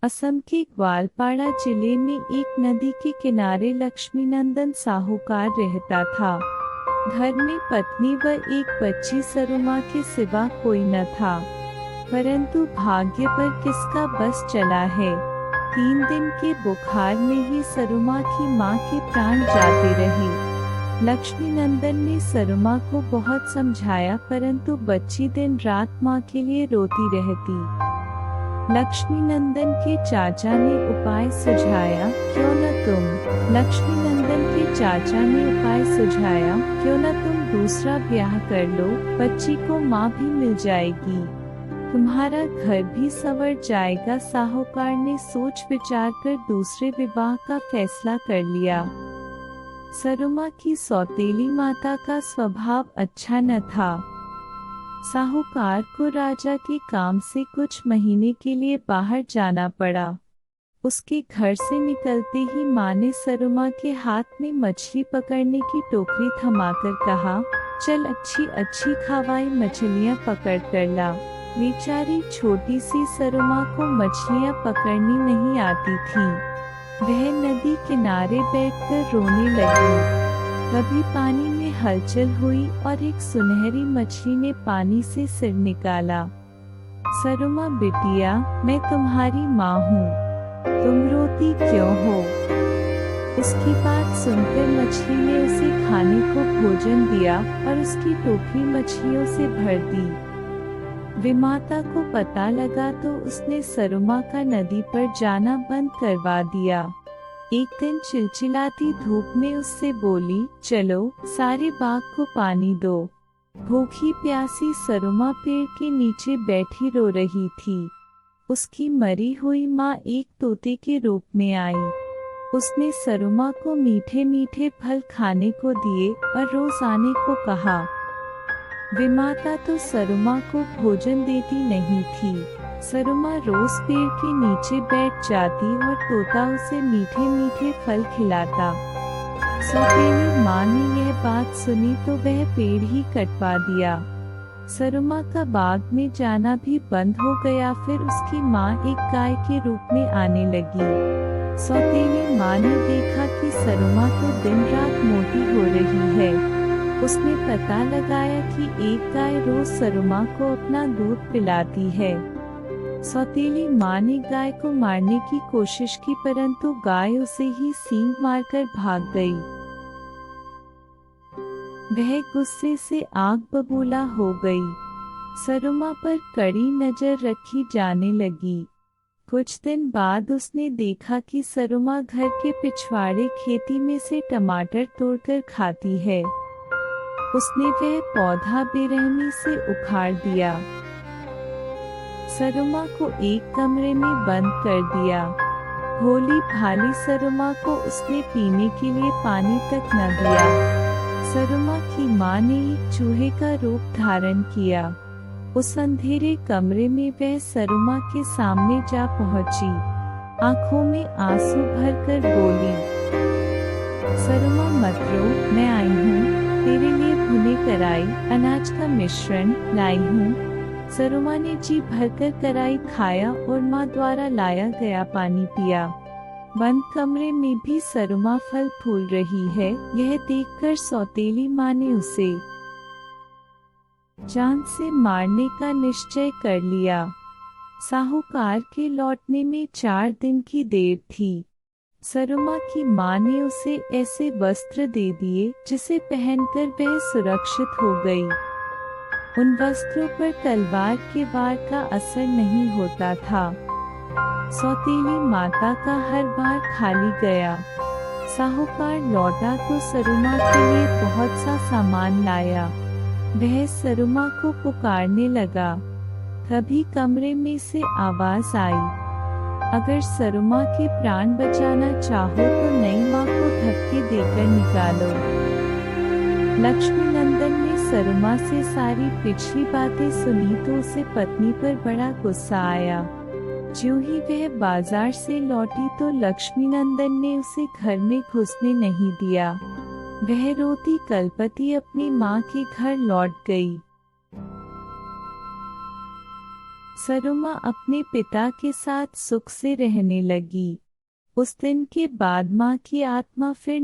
असम के ग्वालपाड़ा जिले में एक नदी के किनारे लक्ष्मीनंदन साहूकार रहता था। घर में पत्नी व एक बच्ची सरुमा के सिवा कोई न था। परंतु भाग्य पर किसका बस चला है। 3 दिन के बुखार में ही सरुमा की मां के प्राण जाते रहे। लक्ष्मीनंदन ने सरुमा को बहुत समझाया, परंतु बच्ची दिन रात मां के लिए रोती रहती। लक्ष्मीनंदन के चाचा ने उपाय सुझाया, क्यों न तुम दूसरा ब्याह कर लो, बच्ची को माँ भी मिल जाएगी, तुम्हारा घर भी संवर जाएगा। साहूकार ने सोच विचार कर दूसरे विवाह का फैसला कर लिया। सरुमा की सौतेली माता का स्वभाव अच्छा न था। साहूकार को राजा के काम से कुछ महीने के लिए बाहर जाना पड़ा। उसके घर से निकलते ही माँ ने सरुमा के हाथ में मछली पकड़ने की टोकरी थमाकर कहा, चल अच्छी अच्छी खवाई मछलियाँ पकड़ कर ला। बेचारी छोटी सी सरुमा को मछलियाँ पकड़नी नहीं आती थी। वह नदी किनारे बैठकर रोने लगी। कभी पानी में हलचल हुई और एक सुनहरी मछली ने पानी से सिर निकाला। सरुमा बिटिया, मैं तुम्हारी माँ हूँ, तुम रोती क्यों हो? उसकी बात सुनकर मछली ने उसे खाने को भोजन दिया और उसकी टोकरी मछलियों से भर दी। विमाता को पता लगा तो उसने सरुमा का नदी पर जाना बंद करवा दिया। एक दिन चिलचिलाती धूप में उससे बोली, चलो सारे बाग को पानी दो। भूखी प्यासी सरुमा पेड़ के नीचे बैठी रो रही थी। उसकी मरी हुई माँ एक तोते के रूप में आई। उसने सरुमा को मीठे मीठे फल खाने को दिए और रोज आने को कहा। विमाता तो सरुमा को भोजन देती नहीं थी। सरुमा रोज पेड़ के नीचे बैठ जाती और तोता उसे मीठे मीठे फल खिलाता। सौतेली माँ ने यह बात सुनी तो वह पेड़ ही कटवा दिया। सरुमा का बाग में जाना भी बंद हो गया। फिर उसकी माँ एक गाय के रूप में आने लगी। सौतेली माँ ने देखा कि सरुमा तो दिन रात मोटी हो रही है। उसने पता लगाया कि एक गाय रोज सरुमा को अपना दूध पिलाती है। सौतेली माँ ने गाय को मारने की कोशिश की, परंतु गाय उसे ही सींग मारकर भाग गई। वह गुस्से से आग बबूला हो गई। सरुमा पर कड़ी नजर रखी जाने लगी। कुछ दिन बाद उसने देखा कि सरुमा घर के पिछवाड़े खेती में से टमाटर तोड़कर खाती है। उसने वह पौधा बेरहमी से उखाड़ दिया। सरुमा को एक कमरे में बंद कर दिया। भोली भाली सरुमा को उसने पीने के लिए पानी तक न दिया। सरुमा की माँ ने एक चूहे का रूप धारण किया। उस अंधेरे कमरे में वह सरुमा के सामने जा पहुंची। आंखों में आंसू भरकर बोली, सरुमा मत रो, मैं आई हूँ, तेरे लिए भुने कराई अनाज का मिश्रण लाई हूँ। सरुमा ने जी भरकर कराई खाया और माँ द्वारा लाया गया पानी पिया। बंद कमरे में भी सरुमा फल फूल रही है। यह देखकर सौतेली माँ ने उसे जान से मारने का निश्चय कर लिया। साहूकार के लौटने में 4 दिन की देर थी। सरुमा की माँ ने उसे ऐसे वस्त्र दे दिए जिसे पहनकर वह सुरक्षित हो गई। उन वस्त्रों पर तलवार के वार का असर नहीं होता था। सौतेली माता का हर बार खाली गया। साहूकार लौटा तो सरुमा के लिए बहुत सा सामान लाया। वह सरुमा को पुकारने लगा। तभी कमरे में से आवाज आई, अगर सरुमा के प्राण बचाना चाहो तो नई माँ को धक्के देकर निकालो। लक्ष्मीनंदन ने सरुमा से सारी पिछली बातें सुनी तो उसे पत्नी पर बड़ा गुस्सा आया। ज्यों ही वह बाजार से लौटी तो लक्ष्मीनंदन ने उसे घर में घुसने नहीं दिया। वह रोती कलपति अपनी माँ के घर लौट गई। सरुमा अपने पिता के साथ सुख से रहने लगी। उस दिन के बाद माँ की आत्मा फिर